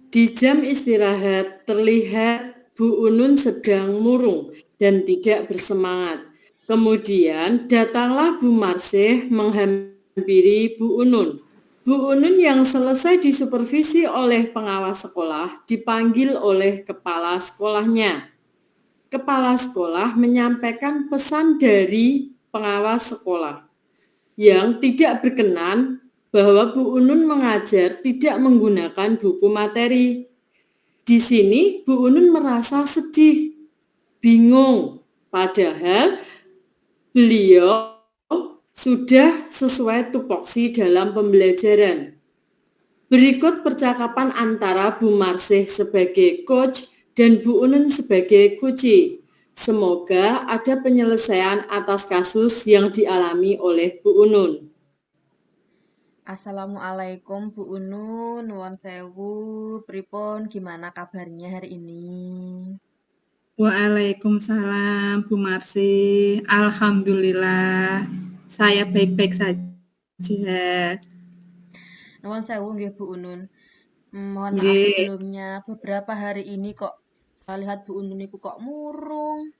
Di jam istirahat terlihat Bu Unun sedang murung dan tidak bersemangat. Kemudian datanglah Bu Marsih menghampiri Bu Unun. Bu Unun yang selesai disupervisi oleh pengawas sekolah dipanggil oleh kepala sekolahnya. Kepala sekolah menyampaikan pesan dari pengawas sekolah yang tidak berkenan bahwa Bu Unun mengajar tidak menggunakan buku materi. Di sini Bu Unun merasa sedih, bingung, padahal beliau sudah sesuai tupoksi dalam pembelajaran. Berikut percakapan antara Bu Marsih sebagai coach dan Bu Unun sebagai coach. Semoga ada penyelesaian atas kasus yang dialami oleh Bu Unun. Assalamualaikum Bu Unun, nuwun sewu, pripun gimana kabarnya hari ini? Waalaikumsalam Bu Marsi. Alhamdulillah saya baik-baik saja. Nuwun sewu nggih Bu Unun. Mohon maaf Nggih. sebelumnya, beberapa hari ini kok lihat Bu Unun itu kok murung,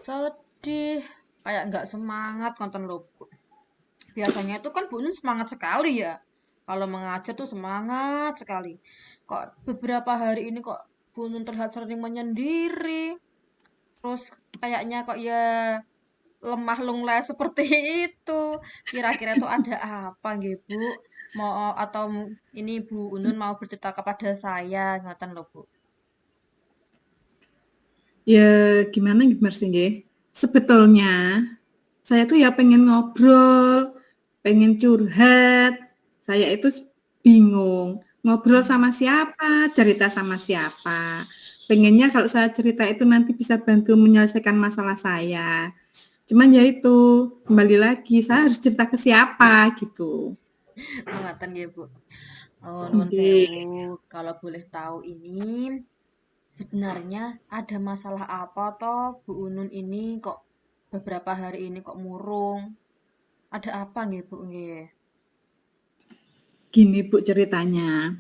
sedih, kayak nggak semangat nonton lho Bu. Biasanya itu kan Bu Unun semangat sekali ya. Kalau mengajar tuh semangat sekali. Kok beberapa hari ini kok Bu Unun terlihat sering menyendiri. Terus kayaknya kok ya lemah lunglai seperti itu. Kira-kira tuh ada apa nggih, Bu? Mau atau ini Bu Unun mau bercerita kepada saya, ngoten lho, Bu. Ya gimana Bu Marsi nggih? Sebetulnya saya tuh ya pengen ngobrol, pengen curhat. Saya itu bingung ngobrol Hmm. sama siapa, cerita sama siapa. Pengennya kalau saya cerita itu nanti bisa bantu menyelesaikan masalah saya. Cuman ya itu, kembali lagi saya harus cerita ke siapa gitu. Oh, ngoten nggih, Bu. Oh, nuwun Oke. sewu. Kalau boleh tahu ini sebenarnya ada masalah apa toh Bu Unun ini kok beberapa hari ini kok murung? Ada apa nggih, Bu nggih? Gini Bu ceritanya,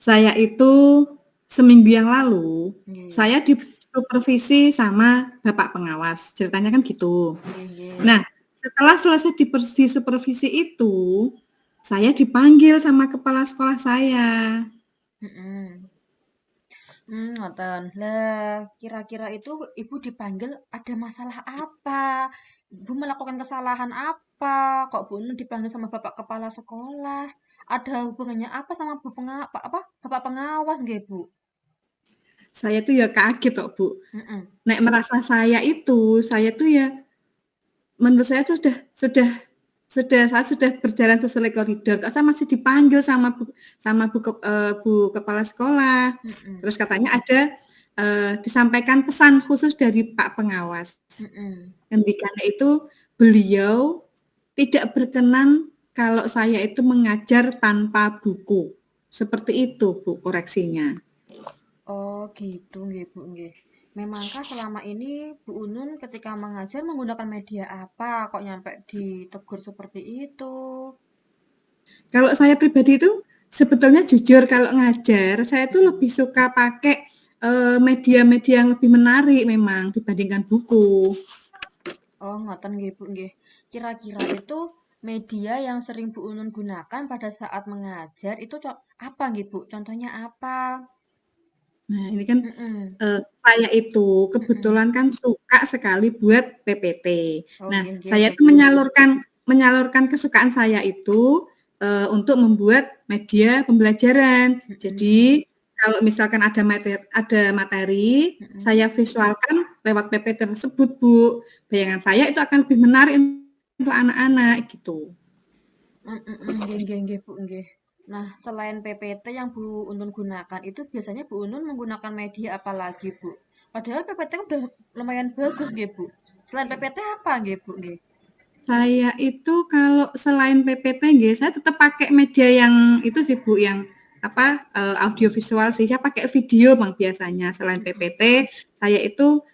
saya itu seminggu yang lalu, Nggih. saya disupervisi sama Bapak pengawas, ceritanya kan gitu. Nggih, nggih. Nah, setelah selesai disupervisi itu, saya dipanggil sama kepala sekolah saya. Mm-mm. Ngoten. Lah, kira-kira itu Ibu dipanggil ada masalah apa? Ibu melakukan kesalahan apa? Kok Bu Nun dipanggil sama Bapak Kepala Sekolah? Ada hubungannya apa sama Bapak pengawas nggih, Bu? Saya tuh ya kaget kok Bu. Mm-mm. Nek merasa saya tuh ya menurut saya tuh saya sudah berjalan sesuai koridor, kok saya masih dipanggil Bu kepala sekolah. Mm-mm. Terus katanya ada, disampaikan pesan khusus dari Pak pengawas. Mm-mm. Ngendikane itu beliau tidak berkenan kalau saya itu mengajar tanpa buku. Seperti itu Bu koreksinya. Oh, gitu nggih, Bu nggih. Memangkah selama ini Bu Unun ketika mengajar menggunakan media apa? Kok nyampe ditegur seperti itu? Kalau saya pribadi itu sebetulnya jujur kalau ngajar, saya tuh Mm-mm. lebih suka pakai, media-media yang lebih menarik memang dibandingkan buku. Oh, ngoten nggih, Bu, nggih. Kira-kira itu media yang sering Bu Unun gunakan pada saat mengajar itu apa nggih, Bu? Contohnya apa? Nah ini kan, Mm-mm. saya itu Mm-mm. kebetulan kan suka sekali buat PPT. Oh, Nah nggih, nggih. saya tuh menyalurkan kesukaan saya itu, untuk membuat media pembelajaran. Mm-mm. Jadi kalau misalkan ada materi, Mm-mm. saya visualkan lewat PPT tersebut Bu. Bayangan saya itu akan lebih menarik untuk anak-anak gitu. Nggih, nggih, nggih, Bu, nggih. Nah, selain PPT yang Bu Unun gunakan itu biasanya Bu Unun menggunakan media apa lagi, Bu? Padahal PPT kan udah lumayan bagus nggih, Bu. Selain PPT apa nggih, Bu, nggih? Saya itu kalau selain PPT nggih, saya tetap pakai media yang itu sih Bu, yang apa, audiovisual sih. Saya pakai video Bang biasanya. Selain Mm-mm. PPT, saya itu,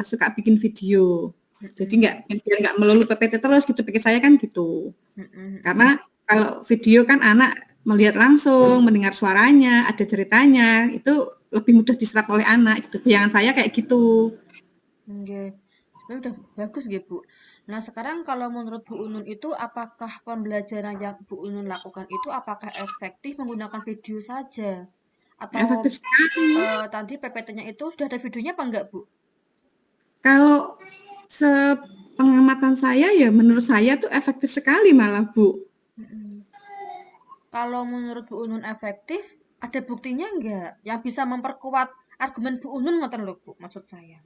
suka bikin video. Jadi Mm-mm. biar nggak melulu PPT terus gitu, pikir saya kan gitu. Mm-mm. Karena kalau video kan anak melihat langsung, mendengar suaranya, ada ceritanya, itu lebih mudah diserap oleh anak gitu. Bayangan saya kayak gitu. Nggih. Sebenarnya udah bagus nggih, Bu. Nah, sekarang kalau menurut Bu Unun itu apakah pembelajaran yang Bu Unun lakukan itu apakah efektif menggunakan video saja? Atau Efektif sekali. tadi PPT-nya itu sudah ada videonya apa enggak, Bu? Kalau sepengamatan saya ya menurut saya tuh efektif sekali malah, Bu. Mm-mm. Kalau menurut Bu Unun efektif, ada buktinya enggak yang bisa memperkuat argumen Bu Unun ngoten lho, Bu, maksud saya.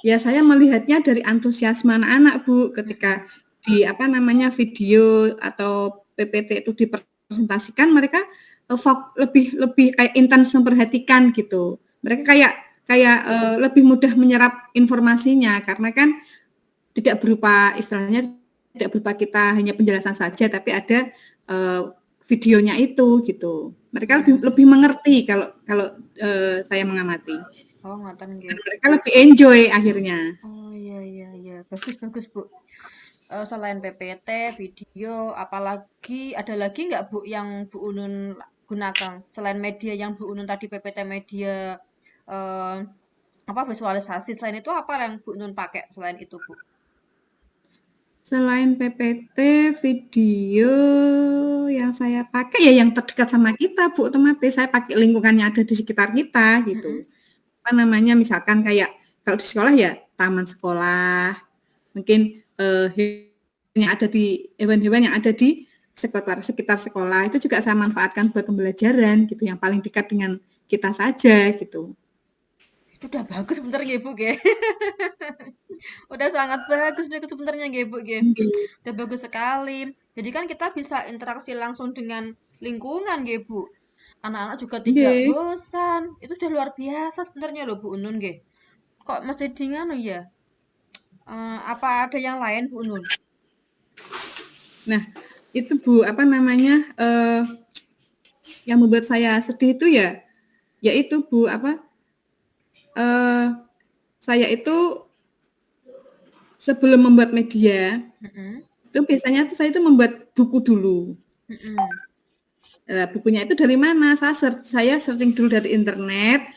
Ya saya melihatnya dari antusiasme anak-anak, Bu, ketika Mm-mm. di video atau PPT itu dipresentasikan, mereka lebih lebih kayak intens memperhatikan gitu. Mereka kayak kayak lebih mudah menyerap informasinya karena kan tidak berupa istilahnya tidak berupa kita hanya penjelasan saja, tapi ada videonya itu gitu. Mereka lebih lebih mengerti kalau kalau saya mengamati. Oh, ngoten nggih. Dan mereka lebih enjoy akhirnya. Oh, iya iya iya. Bagus bagus, Bu. Selain PPT, video, apalagi ada lagi nggak Bu yang Bu Unun gunakan selain media yang Bu Unun tadi PPT media eh, apa visualisasi selain itu apa yang Bu Unun pakai selain itu Bu? Selain PPT, video yang saya pakai ya yang terdekat sama kita, Bu, otomatis saya pakai lingkungan yang ada di sekitar kita Mm-mm. gitu. Apa namanya, misalkan kayak kalau di sekolah ya taman sekolah, mungkin yang ada di hewan-hewan yang ada di sekitar sekolah itu juga saya manfaatkan buat pembelajaran gitu, yang paling dekat dengan kita saja gitu. Itu udah bagus sebenarnya Bu Ge. Udah sangat bagus nih sebenarnya nggih Bu Ge. Udah bagus sekali. Jadi kan kita bisa interaksi langsung dengan lingkungan nggih Bu. Anak-anak juga tidak Nggih. bosan. Itu udah luar biasa sebenarnya loh Bu Unun nggih. Kok masih di nganu ya? Apa ada yang lain Bu Unun? Nah, itu Bu, apa namanya, yang membuat saya sedih itu ya, yaitu Bu, apa, saya itu sebelum membuat media, Mm-mm. itu biasanya tuh saya itu membuat buku dulu. Mm-mm. Bukunya itu dari mana? Saya searching dulu dari internet,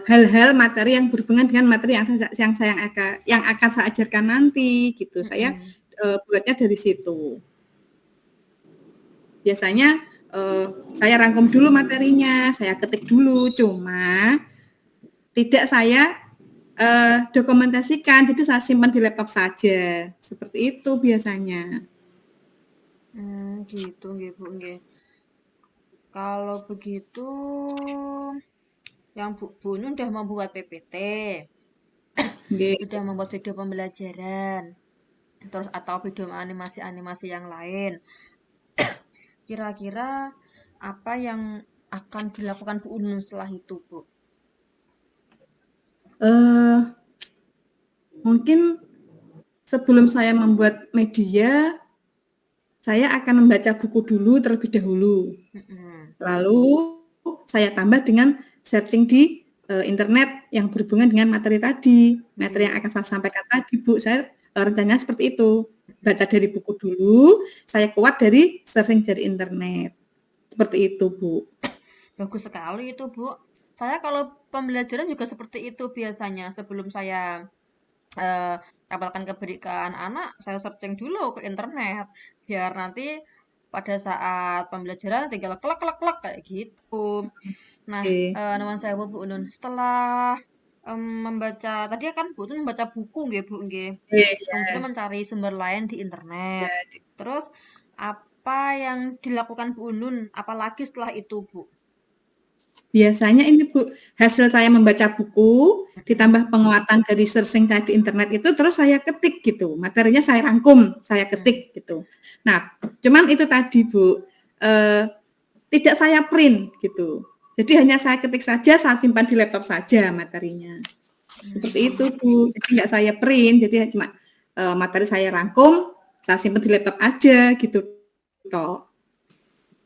hal-hal materi yang berhubungan dengan materi yang akan saya ajarkan nanti gitu. Saya Mm-mm. buatnya dari situ. Biasanya saya rangkum dulu materinya, saya ketik dulu, cuma tidak saya dokumentasikan, jadi saya simpan di laptop saja. Seperti itu biasanya. Gitu nggih Bu nggih. Kalau begitu yang Bu Unun udah membuat PPT, Nggih. udah membuat video pembelajaran, terus atau video animasi-animasi yang lain. Kira-kira apa yang akan dilakukan Bu Unun setelah itu, Bu? Mungkin sebelum saya membuat media, saya akan membaca buku dulu terlebih dahulu. Mm-mm. Lalu saya tambah dengan searching di internet yang berhubungan dengan materi tadi. Materi yang akan saya sampaikan tadi, Bu. Saya rencananya seperti itu. Baca dari buku dulu, saya kuat dari searching dari internet. Seperti itu, Bu. Bagus sekali itu, Bu. Saya kalau pembelajaran juga seperti itu biasanya. Sebelum saya rapalkan ke anak-anak, saya searching dulu ke internet. Biar nanti pada saat pembelajaran tinggal klek-klek-klek kayak gitu. Nah, Oke. nuwun sewu Bu Unun. Setelah membaca, tadi kan Bu Unun membaca buku nggih, Bu nggih. Iya, Kemudian mencari sumber lain di internet. iya. Terus apa yang dilakukan Bu Unun? Apalagi setelah itu, Bu? Biasanya ini Bu, hasil saya membaca buku, ditambah penguatan dari searching saya di internet itu, terus saya ketik gitu, materinya saya rangkum, saya ketik gitu. Nah, cuman itu tadi Bu, tidak saya print gitu. Jadi hanya saya ketik saja, saya simpan di laptop saja materinya. Seperti itu Bu, jadi nggak saya print, jadi cuma materi saya rangkum, saya simpan di laptop aja gitu toh.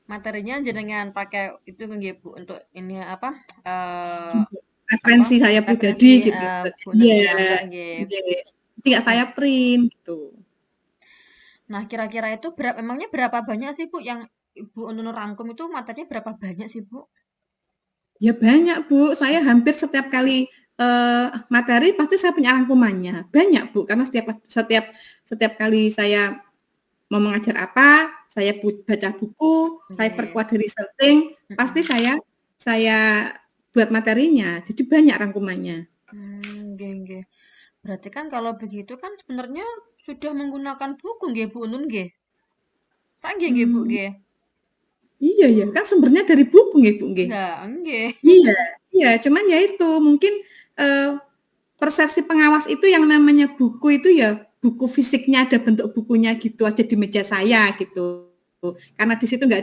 Materinya jenengan pakai itu nggih Bu untuk ini apa? Apa? Referensi saya Referensi pribadi gitu. Bu Unun Iya, menyambar nggih. iya. Jadi nggak Nah, saya print gitu. nah kira-kira itu emangnya berapa banyak sih Bu yang Ibu Unun rangkum itu materinya berapa banyak sih, Bu? Ya banyak, Bu. Saya hampir setiap kali materi pasti saya punya rangkumannya. Banyak, Bu, karena setiap setiap setiap kali saya mau mengajar apa, saya baca buku, saya Nggih. perkuat dari researching, pasti Mhm. saya buat materinya. Jadi banyak rangkumannya. Nggih nggih. Berarti kan kalau begitu kan sebenarnya sudah menggunakan buku nggih, Bu Unun nggih? Sak nggih nggih, Bu Hmm, nggih? iya ya, kan sumbernya dari buku nggih, Bu nggih. Lah, nggih. Iya, iya, cuman ya itu mungkin eh, persepsi pengawas itu yang namanya buku itu ya buku fisiknya ada bentuk bukunya gitu aja di meja saya gitu. Karena di situ nggak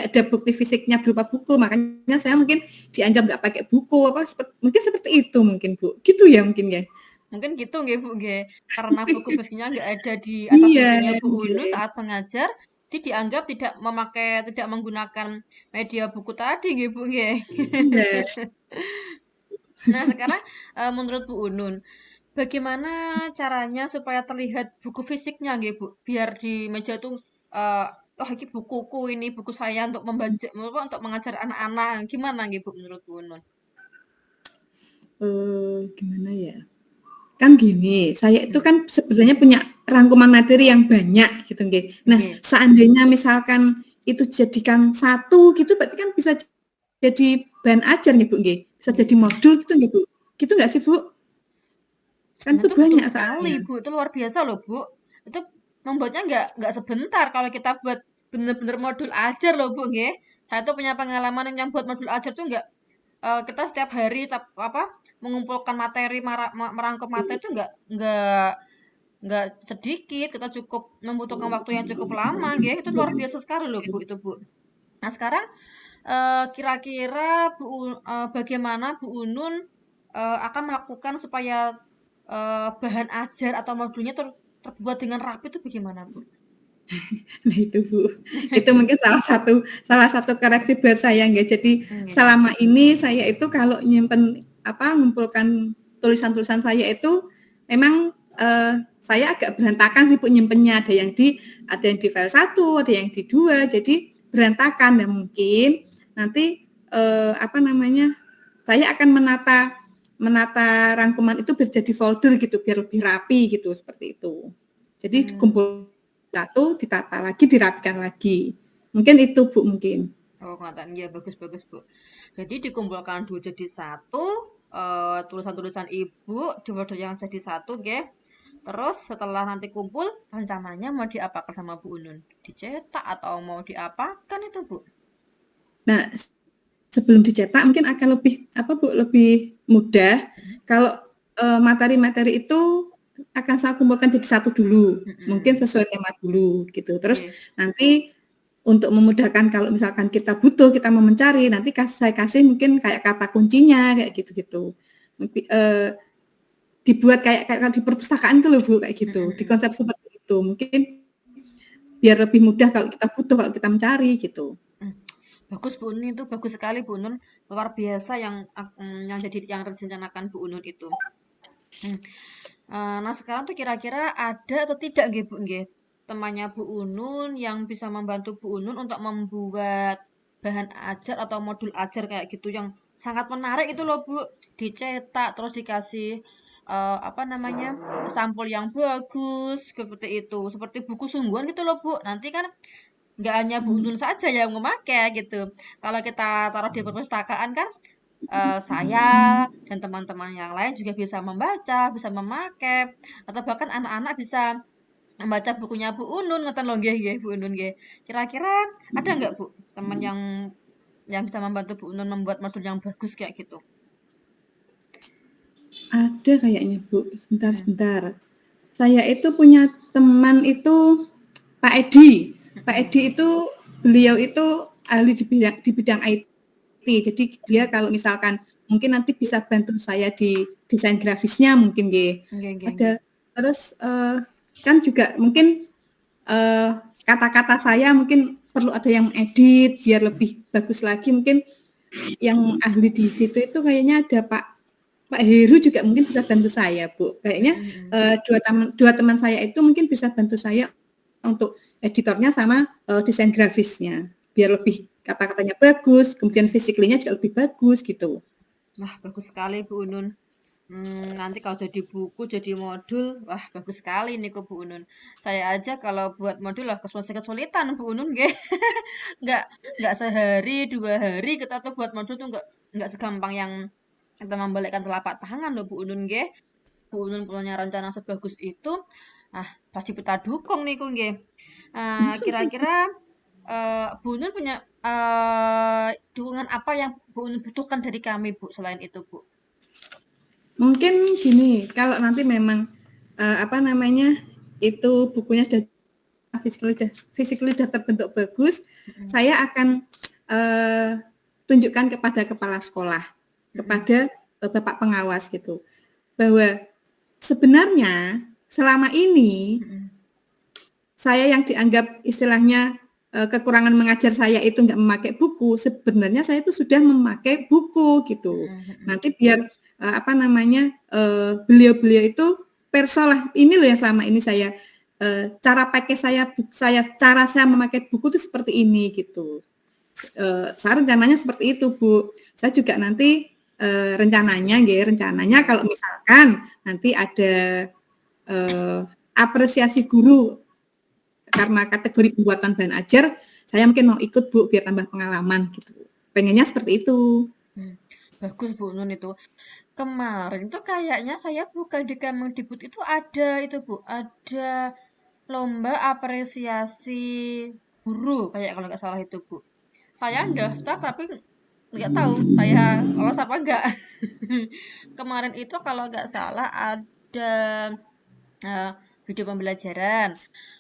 ada bukti fisiknya berupa buku, makanya saya mungkin dianggap nggak pakai buku apa mungkin seperti itu mungkin Bu. Gitu ya mungkin ya. Mungkin gitu nggih, Bu nggih. Karena buku fisiknya nggak ada di atas Iya, mejanya Bu Unun nggih. saat mengajar, jadi dianggap tidak menggunakan media buku tadi nggih, Bu nggih. Iya. Nah, sekarang menurut Bu Unun, bagaimana caranya supaya terlihat buku fisiknya nggih, Bu? Biar di meja tuh oh ini bukuku ini buku saya untuk membaca apa, untuk mengajar anak-anak. Gimana nggih, Bu menurut Bu Unun? Gimana ya? Kan gini, saya itu Hmm, kan sebenarnya punya rangkuman materi yang banyak gitu nggih. Nah, nggih. seandainya misalkan itu jadikan satu gitu berarti kan bisa jadi bahan ajar nih Bu nggih. Bisa jadi Nggih. modul gitu nggih Bu. Gitu nggak sih Bu? Kan Sebenarnya itu itu betul banyak sekali, soalnya. Bu. Itu luar biasa loh, Bu. Itu membuatnya nggak sebentar kalau kita buat bener-bener modul ajar loh, Bu, nggih. Saya tuh punya pengalaman yang buat modul ajar tuh nggak kita setiap hari apa mengumpulkan materi merangkum materi itu nggak sedikit. Kita cukup membutuhkan waktu yang cukup lama, nggih. Itu luar biasa sekali loh, Bu, itu, Bu. Nah, sekarang kira-kira bagaimana Bu Unun akan melakukan supaya bahan ajar atau modulnya terbuat dengan rapi itu bagaimana, Bu? Nah itu Bu, itu mungkin salah satu koreksi buat saya nggak. Jadi Nggih. selama ini saya itu kalau nyimpen apa ngumpulkan tulisan-tulisan saya itu memang saya agak berantakan sih Bu nyimpennya. Ada yang di file 1, ada yang di 2, jadi berantakan dan mungkin nanti apa namanya saya akan menata menata rangkuman itu menjadi folder gitu biar lebih rapi gitu seperti itu. Jadi Hmm. kumpul satu, ditata lagi, dirapikan lagi. Mungkin itu Bu mungkin. Oh, ngoten. Ya, bagus bagus, Bu. Jadi dikumpulkan dulu jadi satu, tulisan-tulisan Ibu di folder yang jadi satu, nggih. Terus setelah nanti kumpul, rencananya mau diapakan sama Bu Unun? Dicetak atau mau diapakan itu, Bu? Nah, sebelum dicetak mungkin akan lebih apa Bu, lebih mudah Mhm. kalau materi-materi itu akan saya kumpulkan jadi satu dulu. Mungkin Mhm. sesuai tema dulu gitu. Terus Nggih. nanti untuk memudahkan kalau misalkan kita butuh, kita mau mencari, nanti saya kasih mungkin kayak kata kuncinya kayak gitu-gitu. Dibuat kayak di perpustakaan itu loh Bu, kayak Mhm gitu. mhm. Dikonsep seperti itu. Mungkin biar lebih mudah kalau kita butuh, kalau kita mencari gitu. Mmm, bagus Bu Unun itu, bagus sekali Bu Unun, luar biasa yang direncanakan Bu Unun itu. Mmm, nah sekarang tuh kira-kira ada atau tidak nggih Bu nggih, temannya Bu Unun yang bisa membantu Bu Unun untuk membuat bahan ajar atau modul ajar kayak gitu yang sangat menarik itu loh Bu, dicetak terus dikasih, apa namanya, sampul yang bagus seperti itu, seperti buku sungguhan gitu loh Bu. Nanti kan nggak hanya Bu Hmm. Unun saja yang memakai gitu. Kalau kita taruh di perpustakaan kan saya dan teman-teman yang lain juga bisa membaca, bisa memakai, atau bahkan anak-anak bisa membaca bukunya Bu Unun, ngoten lho nggih nggih Bu Unun nggih. Kira-kira ada nggak Bu teman yang bisa membantu Bu Unun membuat modul yang bagus kayak gitu? Ada kayaknya Bu, Mhm, sebentar-sebentar. Saya itu punya teman itu Pak Edi. Pak mhm, Edi itu beliau itu ahli di bidang IT. Jadi dia mhm. kalau misalkan mungkin nanti bisa bantu saya di desain grafisnya mungkin nggih. Nggih nggih nggih. Ada terus kan juga mungkin eh, kata-kata saya mungkin perlu ada yang edit biar lebih bagus lagi. Mungkin yang ahli di situ itu kayaknya ada Pak Heru juga mungkin bisa bantu saya, Bu. Kayaknya Mhm mhm. dua teman saya itu mungkin bisa bantu saya untuk editornya sama desain grafisnya. biar lebih kata-katanya bagus, kemudian physically-nya juga lebih bagus gitu. Wah, bagus sekali Bu Unun. Nanti kalau jadi buku, jadi modul, wah bagus sekali nih kok Bu Unun. Saya aja kalau buat modul lah kesulitan Bu Unun nggih. Nggak nggak sehari, 2 hari kita tuh buat modul tuh nggak segampang yang kita membalikkan telapak tangan loh Bu Unun nggih. Bu Unun punya rencana sebagus itu, pasti kita dukung nih kok nggih. Kira-kira Bu Unun punya dukungan apa yang Bu Unun butuhkan dari kami Bu selain itu Bu? Mungkin gini, kalau nanti memang itu bukunya sudah physically sudah terbentuk bagus, saya akan tunjukkan kepada kepala sekolah, kepada bapak pengawas gitu, bahwa sebenarnya selama ini saya yang dianggap istilahnya kekurangan mengajar saya itu nggak memakai buku, sebenarnya saya itu sudah memakai buku gitu. Nanti biar beliau-beliau itu persolah ini loh yang selama ini saya cara saya memakai buku itu seperti ini gitu. Saya rencananya seperti itu Bu. Saya juga nanti rencananya kalau misalkan nanti ada apresiasi guru karena kategori pembuatan bahan ajar, saya mungkin mau ikut Bu biar tambah pengalaman gitu. Pengennya seperti itu. Bagus Bu Nun itu. Kemarin tuh kayaknya saya buka di Kemendikbud itu ada itu Bu, ada lomba apresiasi guru kayak kalau nggak salah itu Bu. Saya daftar tapi nggak tahu saya lolos apa enggak. Kemarin itu kalau nggak salah ada video pembelajaran,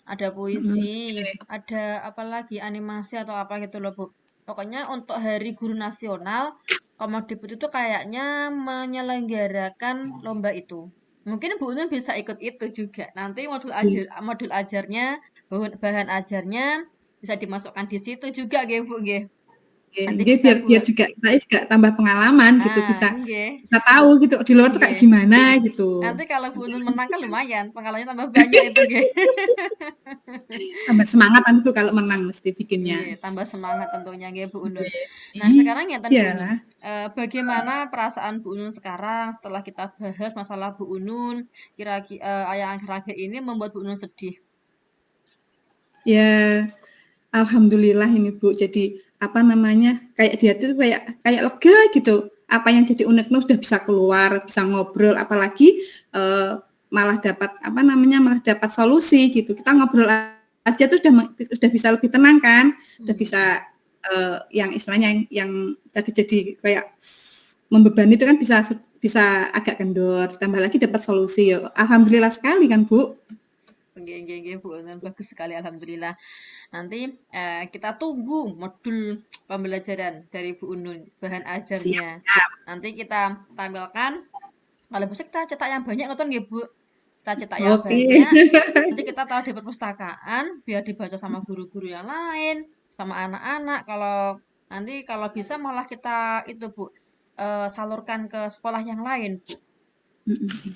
ada puisi, ada apa lagi animasi atau apa gitu loh Bu. Pokoknya untuk Hari Guru Nasional, Kemendikbud itu kayaknya menyelenggarakan lomba itu. Mungkin Bu Nun bisa ikut itu juga. Nanti modul ajarnya, bahan ajarnya bisa dimasukkan di situ juga nggih Bu nggih. Nanti bisa biar juga saya juga tambah pengalaman gitu, bisa tahu gitu di luar tuh kayak gimana gitu. Nanti kalau Bu Nun menang kan lumayan, pengalamannya tambah banyak itu nggih. Tambah semangat nanti tuh kalau menang mesti bikinnya. Tambah semangat tentunya nggih Bu Unun. Nah, sekarang ya Bu Unun. Bagaimana perasaan Bu Unun sekarang setelah kita bahas masalah Bu Unun, kira-kira yang akhir-akhir ini membuat Bu Unun sedih? Ya, alhamdulillah ini Bu. Jadi kayak di hati tuh kayak lega gitu. Apa yang jadi unek-unek sudah bisa keluar, bisa ngobrol, apalagi malah dapat solusi gitu. Kita ngobrol aja tuh sudah bisa lebih tenang kan, sudah bisa yang istilahnya yang tadi jadi kayak membebani itu kan bisa agak kendor, tambah lagi dapat solusi ya. Alhamdulillah sekali kan Bu. Oke, Bu Unun, bagus sekali alhamdulillah. Nanti kita tunggu modul pembelajaran dari Bu Unun, bahan ajarnya. Siap. Nanti kita tampilkan. Kalau bisa kita cetak yang banyak nonton nggih Bu. Kita cetak yang banyak. Nanti kita taruh di perpustakaan biar dibaca sama guru-guru yang lain, sama anak-anak. Kalau bisa malah kita itu Bu salurkan ke sekolah yang lain Bu.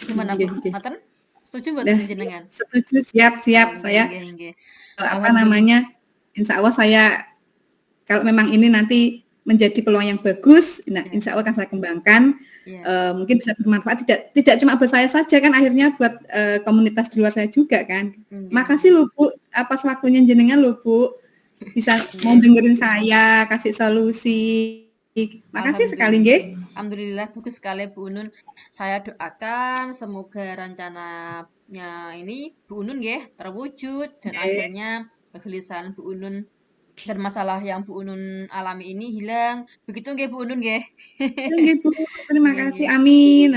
Gimana Bu? Ngoten? Setuju buat jenengan? Setuju, siap saya. Insya Allah saya kalau memang ini nanti menjadi peluang yang bagus, insya Allah akan saya kembangkan. Mungkin bisa bermanfaat tidak cuma buat saya saja kan, akhirnya buat komunitas di luar saya juga kan. Makasih loh Bu, atas waktunya jenengan loh Bu, bisa mau dengerin saya, kasih solusi. Makasih sekali nggih. Alhamdulillah bagus sekali Bu Unun. Saya doakan semoga rencananya ini Bu Unun nggih terwujud dan akhirnya kegelisahan Bu Unun dan masalah yang Bu Unun alami ini hilang. Begitu nggih Bu Unun nggih. Nggih Bu, terima kasih. Amin.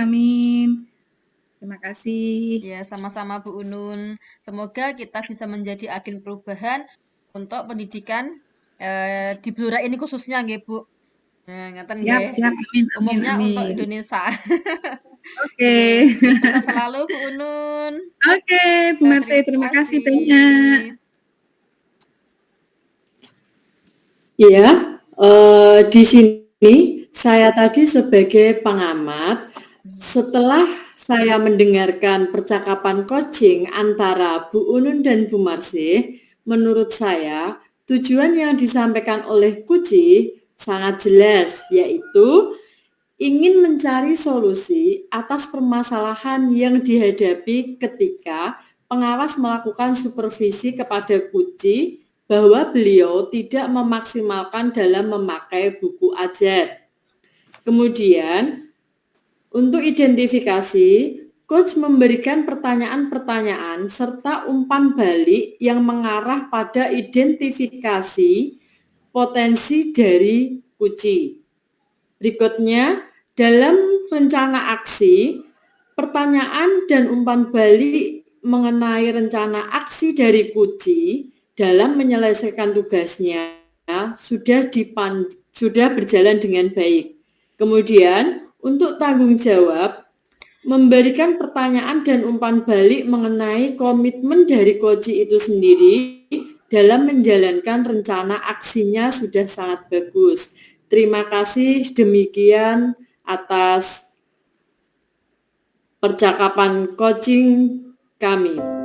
Terima kasih. Ya, sama-sama Bu Unun. Semoga kita bisa menjadi agen perubahan untuk pendidikan di Blora ini khususnya nggih Bu. Ngeten nggih. Siap. Umumnya untuk Indonesia. Oke. Sukses selalu Bu Unun. Oke, Bu Marse, terima kasih banyak. Ya, di sini saya tadi sebagai pengamat, setelah saya mendengarkan percakapan coaching antara Bu Unun dan Bu Marse, menurut saya tujuan yang disampaikan oleh Kuci sangat jelas, yaitu ingin mencari solusi atas permasalahan yang dihadapi ketika pengawas melakukan supervisi kepada Kuci bahwa beliau tidak memaksimalkan dalam memakai buku ajar. Kemudian, untuk identifikasi, Coach memberikan pertanyaan-pertanyaan serta umpan balik yang mengarah pada identifikasi potensi dari Kuci. Berikutnya, dalam rencana aksi, pertanyaan dan umpan balik mengenai rencana aksi dari Kuci dalam menyelesaikan tugasnya sudah berjalan dengan baik. Kemudian, untuk tanggung jawab, memberikan pertanyaan dan umpan balik mengenai komitmen dari Koji itu sendiri dalam menjalankan rencana aksinya sudah sangat bagus. Terima kasih, demikian atas percakapan coaching kami.